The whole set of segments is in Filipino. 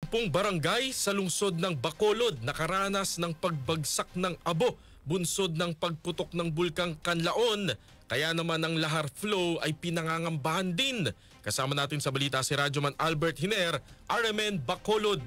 Pong barangay sa lungsod ng Bacolod nakaranas ng pagbagsak ng abo bunsod ng pagputok ng bulkang Canlaon. Kaya naman ang lahar flow ay pinangangambahan din. Kasama natin sa balita si Radyoman Albert Hiner, RMN Bacolod.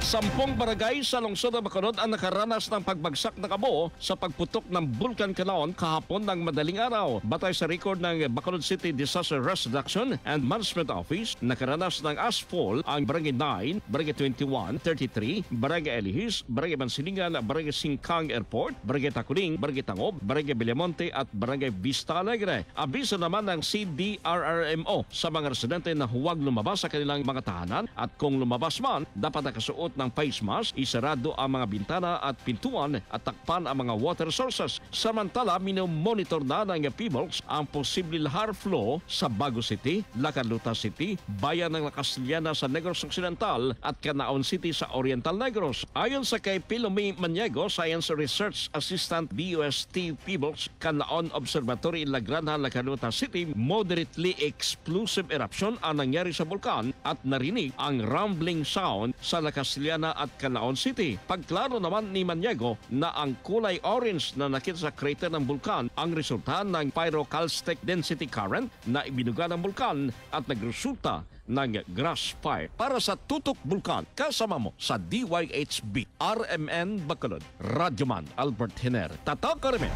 10 barangay sa lungsod ng Bacolod ang nakaranas ng pagbagsak ng abo sa pagputok ng Bulkan Canlaon kahapon ng madaling araw. Batay sa record ng Bacolod City Disaster Reduction and Management Office, nakaranas ng ashfall ang Barangay 9, Barangay 21, 33, Barangay Elihis, Barangay Mansilingan, Barangay Singkang Airport, Barangay Takuling, Barangay Tangob, Barangay Villamonte at Barangay Vista Alegre. Abiso naman ng CDRRMO sa mga residente na huwag lumabas sa kanilang mga tahanan at kung lumabas man, dapat nakasuot ng face mask, isarado ang mga bintana at pintuan at takpan ang mga water sources. Samantala, minomonitor na ng PHIVOLCS ang posible lahar flow sa Bago City, Lacarluta City, Bayan ng Lacasliana sa Negros Occidental at Canaon City sa Oriental Negros. Ayon sa kay Pilome Maniego, Science Research Assistant DOST PHIVOLCS, Canaon Observatory in La Granja, Lacarluta City, moderately explosive eruption ang nangyari sa bulkan at narinig ang rumbling sound sa Lacasliana at Canaon City. Pagklaro naman ni Maniego na ang kulay orange na nakita sa crater ng bulkan ang resulta ng pyroclastic density current na ibinuga ng bulkan at nagresulta ng grass fire. Para sa Tutok Bulkan, kasama mo sa DYHB, RMN Bacolod, Radyoman Albert Hiner, Tatak Karimen.